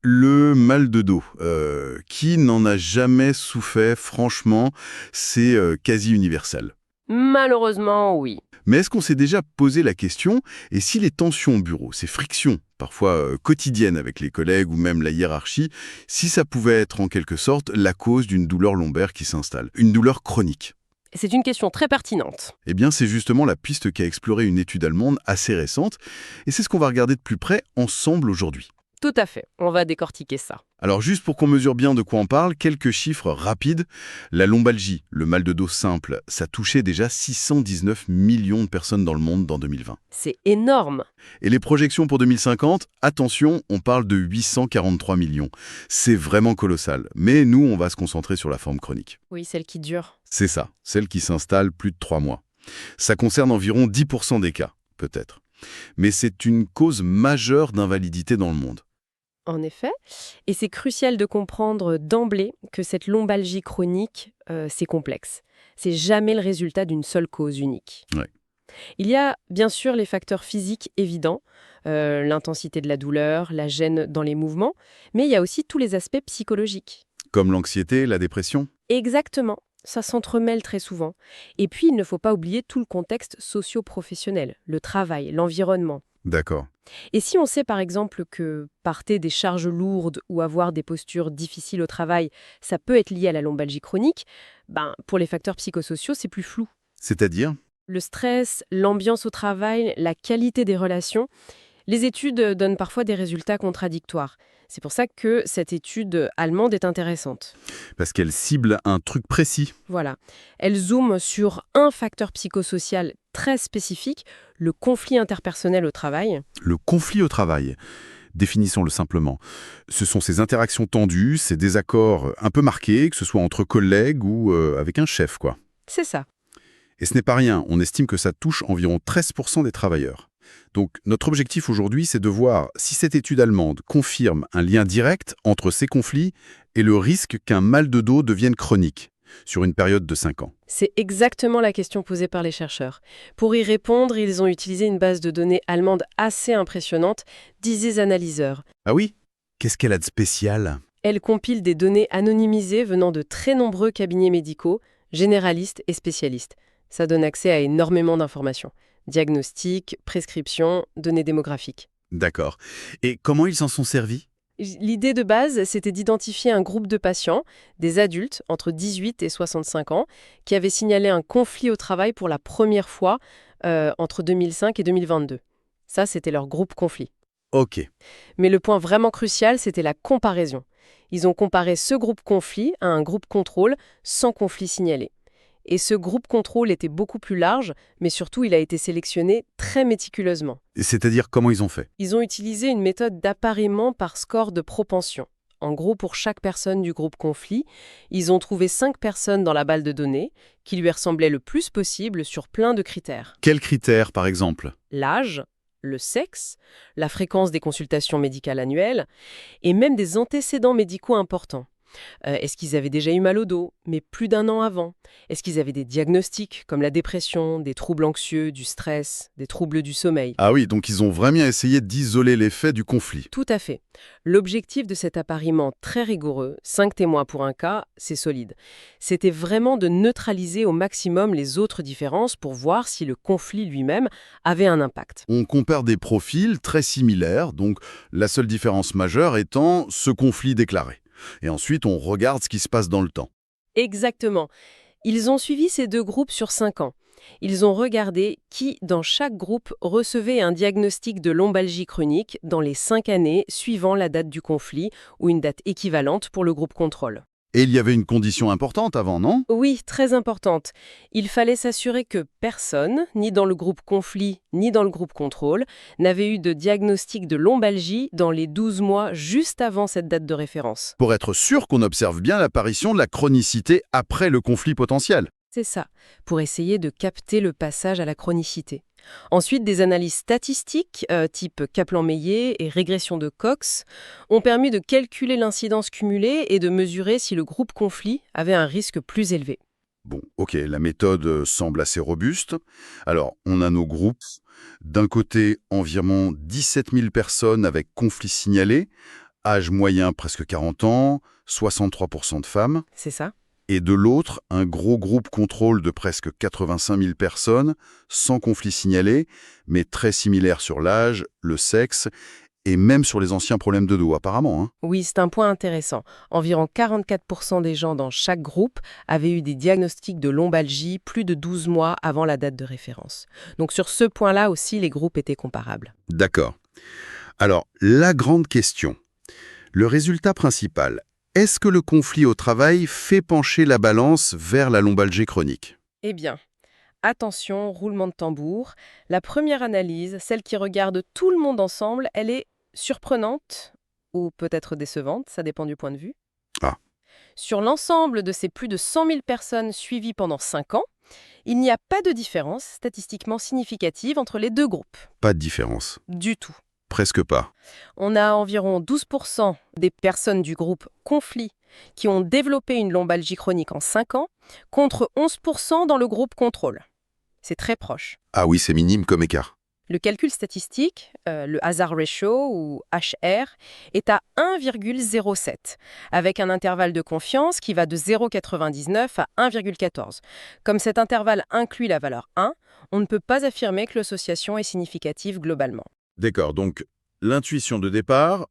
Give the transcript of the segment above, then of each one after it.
Le mal de dos. Qui n'en a jamais souffert? Franchement, c'est quasi universel. Malheureusement, oui. Mais est-ce qu'on s'est déjà posé la question, et si les tensions au bureau, ces frictions, parfois quotidiennes avec les collègues ou même la hiérarchie, si ça pouvait être en quelque sorte la cause d'une douleur lombaire qui s'installe, une douleur chronique? C'est une question très pertinente. Eh bien, c'est justement la piste qu'a explorée une étude allemande assez récente, et c'est ce qu'on va regarder de plus près ensemble aujourd'hui. Tout à fait. On va décortiquer ça. Alors juste pour qu'on mesure bien de quoi on parle, quelques chiffres rapides. La lombalgie, le mal de dos simple, ça touchait déjà 619 millions de personnes dans le monde dans 2020. C'est énorme. Et les projections pour 2050, attention, on parle de 843 millions. C'est vraiment colossal. Mais nous, on va se concentrer sur la forme chronique. Oui, celle qui dure. C'est ça, celle qui s'installe plus de 3 mois. Ça concerne environ 10% des cas, peut-être. Mais c'est une cause majeure d'invalidité dans le monde. En effet. Et c'est crucial de comprendre d'emblée que cette lombalgie chronique, c'est complexe. C'est jamais le résultat d'une seule cause unique. Ouais. Il y a bien sûr les facteurs physiques évidents, l'intensité de la douleur, la gêne dans les mouvements, mais il y a aussi tous les aspects psychologiques. Comme l'anxiété, la dépression. Exactement, ça s'entremêle très souvent. Et puis, il ne faut pas oublier tout le contexte socio-professionnel, le travail, l'environnement. D'accord. Et si on sait par exemple que porter des charges lourdes ou avoir des postures difficiles au travail, ça peut être lié à la lombalgie chronique, pour les facteurs psychosociaux, c'est plus flou. C'est-à-dire? Le stress, l'ambiance au travail, la qualité des relations, les études donnent parfois des résultats contradictoires. C'est pour ça que cette étude allemande est intéressante. Parce qu'elle cible un truc précis. Voilà. Elle zoome sur un facteur psychosocial très spécifique, le conflit interpersonnel au travail. Le conflit au travail. Définissons-le simplement. Ce sont ces interactions tendues, ces désaccords un peu marqués, que ce soit entre collègues ou avec un chef, quoi. C'est ça. Et ce n'est pas rien, on estime que ça touche environ 13% des travailleurs. Donc notre objectif aujourd'hui, c'est de voir si cette étude allemande confirme un lien direct entre ces conflits et le risque qu'un mal de dos devienne chronique, sur une période de 5 ans. C'est exactement la question posée par les chercheurs. Pour y répondre, ils ont utilisé une base de données allemande assez impressionnante, Disease Analyzer. Ah oui? Qu'est-ce qu'elle a de spécial? Elle compile des données anonymisées venant de très nombreux cabinets médicaux, généralistes et spécialistes. Ça donne accès à énormément d'informations. Diagnostics, prescriptions, données démographiques. D'accord. Et comment ils s'en sont servis? L'idée de base, c'était d'identifier un groupe de patients, des adultes entre 18 et 65 ans, qui avaient signalé un conflit au travail pour la première fois entre 2005 et 2022. Ça, c'était leur groupe conflit. Ok. Mais le point vraiment crucial, c'était la comparaison. Ils ont comparé ce groupe conflit à un groupe contrôle sans conflit signalé. Et ce groupe contrôle était beaucoup plus large, mais surtout, il a été sélectionné très méticuleusement. C'est-à-dire comment ils ont fait? Ils ont utilisé une méthode d'appariement par score de propension. En gros, pour chaque personne du groupe conflit, ils ont trouvé 5 personnes dans la balle de données qui lui ressemblaient le plus possible sur plein de critères. Quels critères, par exemple? L'âge, le sexe, la fréquence des consultations médicales annuelles et même des antécédents médicaux importants. Est-ce qu'ils avaient déjà eu mal au dos, mais plus d'un an avant? Est-ce qu'ils avaient des diagnostics comme la dépression, des troubles anxieux, du stress, des troubles du sommeil? Ah oui, donc ils ont vraiment essayé d'isoler l'effet du conflit. Tout à fait. L'objectif de cet appariement très rigoureux, 5 témoins pour un cas, c'est solide. C'était vraiment de neutraliser au maximum les autres différences pour voir si le conflit lui-même avait un impact. On compare des profils très similaires, donc la seule différence majeure étant ce conflit déclaré. Et ensuite, on regarde ce qui se passe dans le temps. Exactement. Ils ont suivi ces 2 groupes sur 5 ans. Ils ont regardé qui, dans chaque groupe, recevait un diagnostic de lombalgie chronique dans les 5 années suivant la date du conflit ou une date équivalente pour le groupe contrôle. Et il y avait une condition importante avant, non? Oui, très importante. Il fallait s'assurer que personne, ni dans le groupe conflit, ni dans le groupe contrôle, n'avait eu de diagnostic de lombalgie dans les 12 mois juste avant cette date de référence. Pour être sûr qu'on observe bien l'apparition de la chronicité après le conflit potentiel. C'est ça, pour essayer de capter le passage à la chronicité. Ensuite, des analyses statistiques, type Kaplan-Meier et régression de Cox, ont permis de calculer l'incidence cumulée et de mesurer si le groupe conflit avait un risque plus élevé. Bon, ok, la méthode semble assez robuste. Alors, on a nos groupes. D'un côté, environ 17 000 personnes avec conflit signalé, âge moyen presque 40 ans, 63% de femmes, C'est ça? et de l'autre, un gros groupe contrôle de presque 85 000 personnes, sans conflit signalé, mais très similaire sur l'âge, le sexe, et même sur les anciens problèmes de dos, apparemment, hein. Oui, c'est un point intéressant. Environ 44% des gens dans chaque groupe avaient eu des diagnostics de lombalgie plus de 12 mois avant la date de référence. Donc sur ce point-là aussi, les groupes étaient comparables. D'accord. Alors, la grande question. Le résultat principal, est-ce que le conflit au travail fait pencher la balance vers la lombalgie chronique? Eh bien, attention, roulement de tambour. La première analyse, celle qui regarde tout le monde ensemble, elle est surprenante ou peut-être décevante, ça dépend du point de vue. Ah, Sur l'ensemble de ces plus de 100 000 personnes suivies pendant 5 ans, il n'y a pas de différence statistiquement significative entre les deux groupes. pas de différence. Du tout. Presque pas. On a environ 12% des personnes du groupe conflit qui ont développé une lombalgie chronique en 5 ans, contre 11% dans le groupe contrôle. C'est très proche. Ah oui, c'est minime comme écart. Le calcul statistique, le hazard ratio ou HR, est à 1,07, avec un intervalle de confiance qui va de 0,99 à 1,14. Comme cet intervalle inclut la valeur 1, on ne peut pas affirmer que l'association est significative globalement. D'accord, donc l'intuition de départ,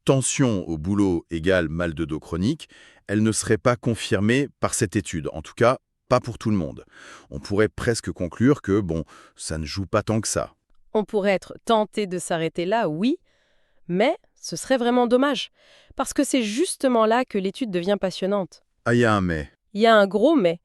tension au boulot égale mal de dos chronique, elle ne serait pas confirmée par cette étude, en tout cas pas pour tout le monde. On pourrait presque conclure que, bon, ça ne joue pas tant que ça. On pourrait être tenté de s'arrêter là, oui, mais ce serait vraiment dommage, parce que c'est justement là que l'étude devient passionnante. Ah, il y a un mais. Il y a un gros mais.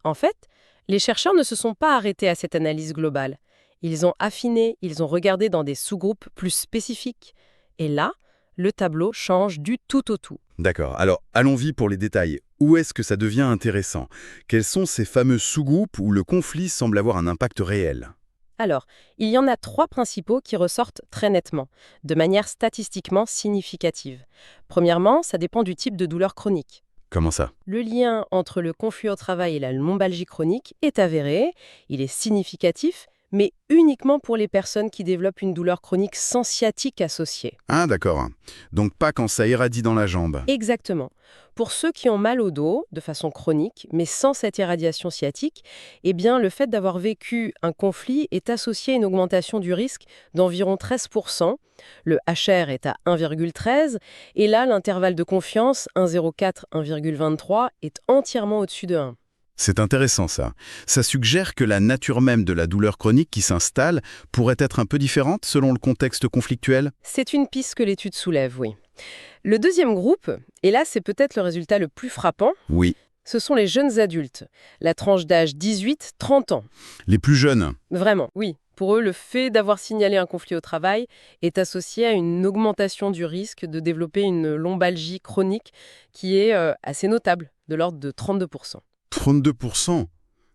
En fait, les chercheurs ne se sont pas arrêtés à cette analyse globale. Ils ont affiné, ils ont regardé dans des sous-groupes plus spécifiques. Et là, le tableau change du tout au tout. D'accord, alors allons-y pour les détails. Où est-ce que ça devient intéressant? Quels sont ces fameux sous-groupes où le conflit semble avoir un impact réel? Alors, il y en a 3 principaux qui ressortent très nettement, de manière statistiquement significative. Premièrement, ça dépend du type de douleur chronique. Comment ça? Le lien entre le conflit au travail et la lombalgie chronique est avéré, il est significatif, mais uniquement pour les personnes qui développent une douleur chronique sans sciatique associée. Ah d'accord, donc pas quand ça irradie dans la jambe. Exactement. Pour ceux qui ont mal au dos, de façon chronique, mais sans cette irradiation sciatique, eh bien, le fait d'avoir vécu un conflit est associé à une augmentation du risque d'environ 13%. Le HR est à 1,13 et là, l'intervalle de confiance, 1,04-1,23, est entièrement au-dessus de 1. C'est intéressant ça. Ça suggère que la nature même de la douleur chronique qui s'installe pourrait être un peu différente selon le contexte conflictuel? C'est une piste que l'étude soulève, oui. Le deuxième groupe, et là c'est peut-être le résultat le plus frappant, Oui. ce sont les jeunes adultes, la tranche d'âge 18-30 ans. Les plus jeunes? Vraiment, oui. Pour eux, le fait d'avoir signalé un conflit au travail est associé à une augmentation du risque de développer une lombalgie chronique qui est assez notable, de l'ordre de 32%. 32%?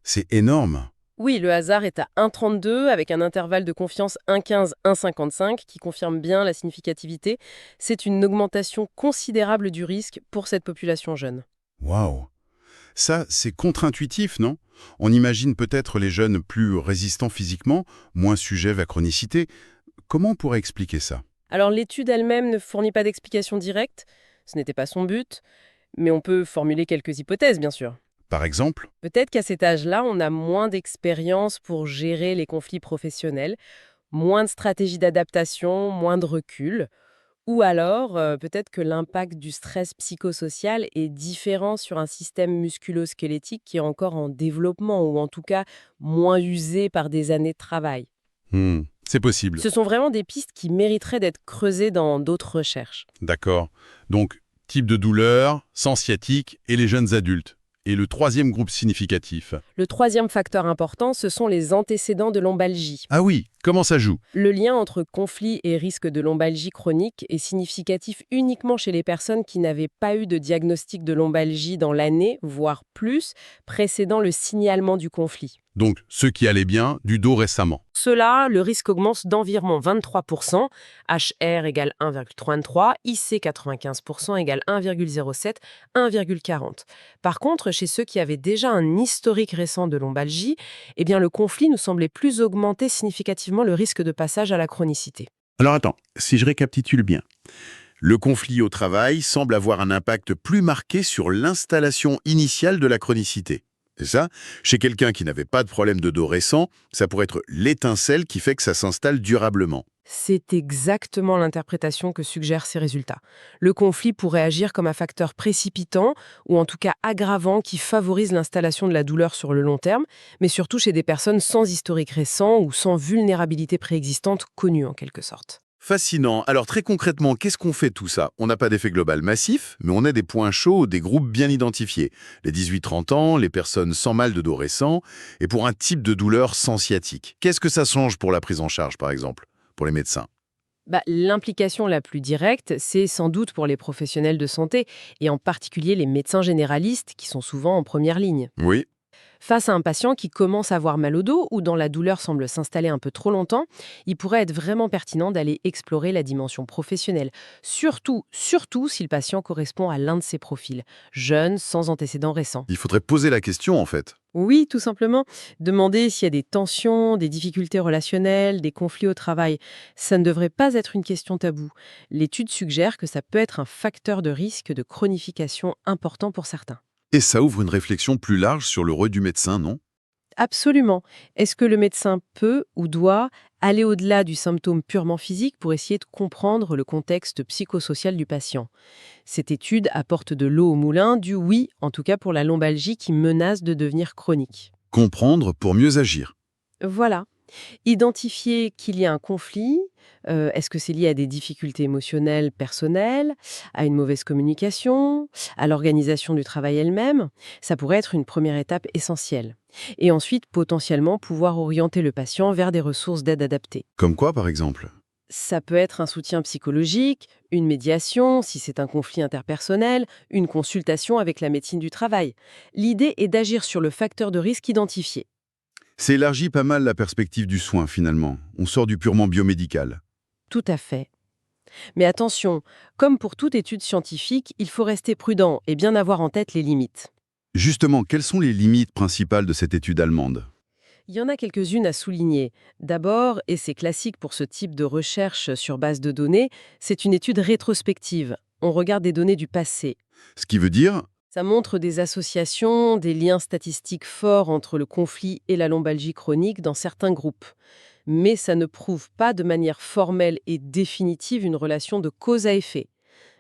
C'est énorme. Oui, le hasard est à 1,32 avec un intervalle de confiance 1,15-1,55 qui confirme bien la significativité. C'est une augmentation considérable du risque pour cette population jeune. Waouh! Ça, c'est contre-intuitif, non? On imagine peut-être les jeunes plus résistants physiquement, moins sujets à la chronicité. Comment on pourrait expliquer ça? Alors l'étude elle-même ne fournit pas d'explication directe, ce n'était pas son but, mais on peut formuler quelques hypothèses bien sûr. Par exemple? Peut-être qu'à cet âge-là, on a moins d'expérience pour gérer les conflits professionnels, moins de stratégies d'adaptation, moins de recul. Ou alors, peut-être que l'impact du stress psychosocial est différent sur un système musculo-squelettique qui est encore en développement ou en tout cas moins usé par des années de travail. C'est possible. Ce sont vraiment des pistes qui mériteraient d'être creusées dans d'autres recherches. D'accord. Donc, type de douleur, sans sciatique et les jeunes adultes. Et le troisième groupe significatif? Le troisième facteur important, ce sont les antécédents de lombalgie. Ah oui, comment ça joue? Le lien entre conflit et risque de lombalgie chronique est significatif uniquement chez les personnes qui n'avaient pas eu de diagnostic de lombalgie dans l'année, voire plus, précédant le signalement du conflit. Donc, ceux qui allaient bien, du dos récemment. Cela, le risque augmente d'environ 23%, HR égale 1,33, IC 95% égale 1,07, 1,40. Par contre, chez ceux qui avaient déjà un historique récent de lombalgie, eh bien le conflit nous semblait plus augmenter significativement le risque de passage à la chronicité. Alors attends, si je récapitule bien. Le conflit au travail semble avoir un impact plus marqué sur l'installation initiale de la chronicité. Et ça, chez quelqu'un qui n'avait pas de problème de dos récent, ça pourrait être l'étincelle qui fait que ça s'installe durablement. C'est exactement l'interprétation que suggèrent ces résultats. Le conflit pourrait agir comme un facteur précipitant, ou en tout cas aggravant, qui favorise l'installation de la douleur sur le long terme, mais surtout chez des personnes sans historique récent ou sans vulnérabilité préexistante connue en quelque sorte. Fascinant. Alors très concrètement, qu'est-ce qu'on fait de tout ça? On n'a pas d'effet global massif, mais on a des points chauds, des groupes bien identifiés. Les 18-30 ans, les personnes sans mal de dos récent, et pour un type de douleur sans sciatique. Qu'est-ce que ça change pour la prise en charge, par exemple, pour les médecins? L'implication la plus directe, c'est sans doute pour les professionnels de santé, et en particulier les médecins généralistes qui sont souvent en première ligne. Oui. Face à un patient qui commence à avoir mal au dos ou dont la douleur semble s'installer un peu trop longtemps, il pourrait être vraiment pertinent d'aller explorer la dimension professionnelle. Surtout si le patient correspond à l'un de ces profils, jeune, sans antécédents récents. Il faudrait poser la question, en fait. Oui, tout simplement. Demander s'il y a des tensions, des difficultés relationnelles, des conflits au travail. Ça ne devrait pas être une question taboue. L'étude suggère que ça peut être un facteur de risque de chronification important pour certains. Et ça ouvre une réflexion plus large sur le rôle du médecin, non? Absolument. Est-ce que le médecin peut ou doit aller au-delà du symptôme purement physique pour essayer de comprendre le contexte psychosocial du patient? Cette étude apporte de l'eau au moulin du oui, en tout cas pour la lombalgie qui menace de devenir chronique. Comprendre pour mieux agir. Voilà. Identifier qu'il y a un conflit, est-ce que c'est lié à des difficultés émotionnelles personnelles, à une mauvaise communication, à l'organisation du travail elle-même? Ça pourrait être une première étape essentielle. Et ensuite, potentiellement, pouvoir orienter le patient vers des ressources d'aide adaptées. Comme quoi, par exemple? Ça peut être un soutien psychologique, une médiation, si c'est un conflit interpersonnel, une consultation avec la médecine du travail. L'idée est d'agir sur le facteur de risque identifié. Ça élargit pas mal la perspective du soin, finalement. On sort du purement biomédical. Tout à fait. Mais attention, comme pour toute étude scientifique, il faut rester prudent et bien avoir en tête les limites. Justement, quelles sont les limites principales de cette étude allemande? Il y en a quelques-unes à souligner. D'abord, et c'est classique pour ce type de recherche sur base de données, c'est une étude rétrospective. On regarde des données du passé. Ce qui veut dire, Ça montre des associations, des liens statistiques forts entre le conflit et la lombalgie chronique dans certains groupes. Mais ça ne prouve pas de manière formelle et définitive une relation de cause à effet.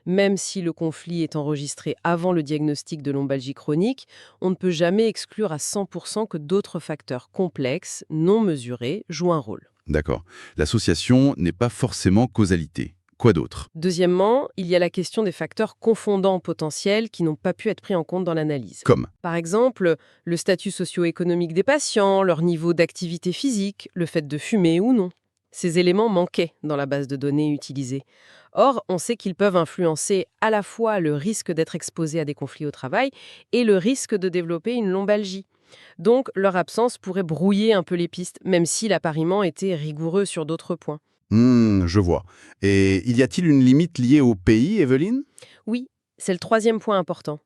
Même si le conflit est enregistré avant le diagnostic de lombalgie chronique, on ne peut jamais exclure à 100% que d'autres facteurs complexes, non mesurés, jouent un rôle. d'accord, l'association n'est pas forcément causalité. Quoi d'autre? Deuxièmement, il y a la question des facteurs confondants potentiels qui n'ont pas pu être pris en compte dans l'analyse. Comme? Par exemple, le statut socio-économique des patients, leur niveau d'activité physique, le fait de fumer ou non. Ces éléments manquaient dans la base de données utilisée. Or, on sait qu'ils peuvent influencer à la fois le risque d'être exposé à des conflits au travail et le risque de développer une lombalgie. Donc, leur absence pourrait brouiller un peu les pistes, même si l'appariement était rigoureux sur d'autres points. Je vois. Et y a-t-il une limite liée au pays, Evelyne? Oui, c'est le troisième point important.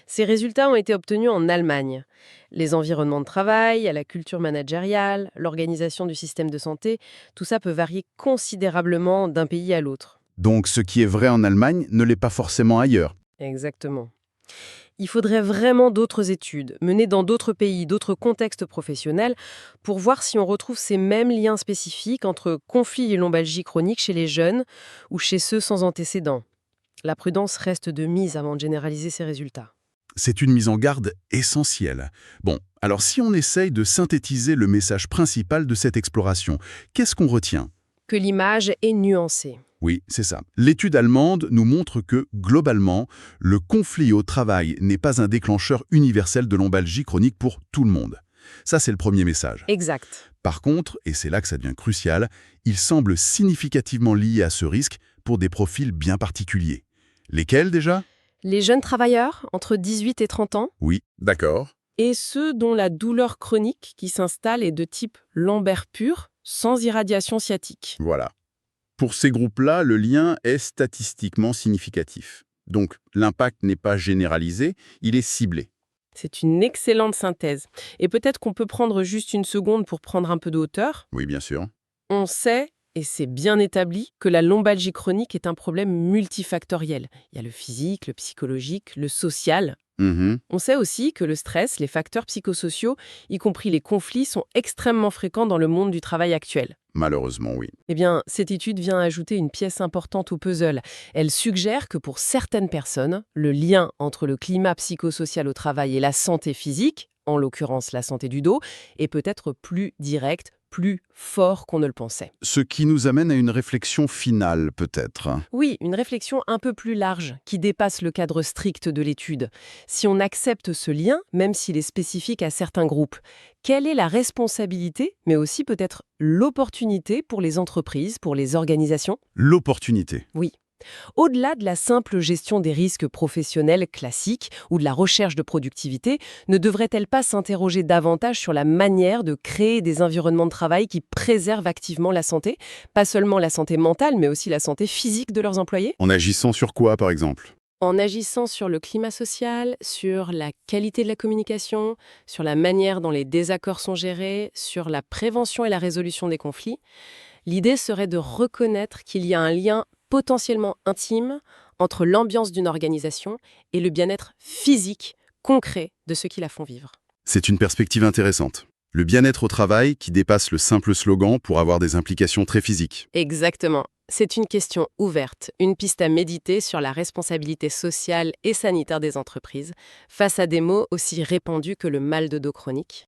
Ces résultats ont été obtenus en Allemagne. Les environnements de travail, la culture managériale, l'organisation du système de santé, tout ça peut varier considérablement d'un pays à l'autre. Donc ce qui est vrai en Allemagne ne l'est pas forcément ailleurs. Exactement. Il faudrait vraiment d'autres études, menées dans d'autres pays, d'autres contextes professionnels, pour voir si on retrouve ces mêmes liens spécifiques entre conflits et lombalgie chronique chez les jeunes ou chez ceux sans antécédents. La prudence reste de mise avant de généraliser ces résultats. C'est une mise en garde essentielle. Bon, alors si on essaye de synthétiser le message principal de cette exploration, qu'est-ce qu'on retient? Que l'image est nuancée. Oui, c'est ça. L'étude allemande nous montre que, globalement, le conflit au travail n'est pas un déclencheur universel de lombalgie chronique pour tout le monde. Ça, c'est le premier message. Exact. Par contre, et c'est là que ça devient crucial, il semble significativement lié à ce risque pour des profils bien particuliers. Lesquels déjà? Les jeunes travailleurs, entre 18 et 30 ans, Oui, d'accord. et ceux dont la douleur chronique qui s'installe est de type lombaire pur, sans irradiation sciatique. Voilà. Pour ces groupes-là, le lien est statistiquement significatif. Donc, l'impact n'est pas généralisé, il est ciblé. C'est une excellente synthèse. Et peut-être qu'on peut prendre juste une seconde pour prendre un peu de hauteur. Oui, bien sûr. On sait, Et c'est bien établi que la lombalgie chronique est un problème multifactoriel. Il y a le physique, le psychologique, le social. Mhm. On sait aussi que le stress, les facteurs psychosociaux, y compris les conflits, sont extrêmement fréquents dans le monde du travail actuel. Malheureusement, oui. Eh bien, cette étude vient ajouter une pièce importante au puzzle. Elle suggère que pour certaines personnes, le lien entre le climat psychosocial au travail et la santé physique, en l'occurrence la santé du dos, est peut-être plus direct, plus fort qu'on ne le pensait. Ce qui nous amène à une réflexion finale, peut-être. Oui, une réflexion un peu plus large, qui dépasse le cadre strict de l'étude. Si on accepte ce lien, même s'il est spécifique à certains groupes, quelle est la responsabilité, mais aussi peut-être l'opportunité pour les entreprises, pour les organisations? L'opportunité. Oui. Au-delà de la simple gestion des risques professionnels classiques ou de la recherche de productivité, ne devrait-elle pas s'interroger davantage sur la manière de créer des environnements de travail qui préservent activement la santé, pas seulement la santé mentale, mais aussi la santé physique de leurs employés? En agissant sur quoi, par exemple? En agissant sur le climat social, sur la qualité de la communication, sur la manière dont les désaccords sont gérés, sur la prévention et la résolution des conflits, l'idée serait de reconnaître qu'il y a un lien potentiellement intime entre l'ambiance d'une organisation et le bien-être physique, concret de ceux qui la font vivre. C'est une perspective intéressante. Le bien-être au travail qui dépasse le simple slogan pour avoir des implications très physiques. Exactement. C'est une question ouverte, une piste à méditer sur la responsabilité sociale et sanitaire des entreprises face à des mots aussi répandus que le mal de dos chronique.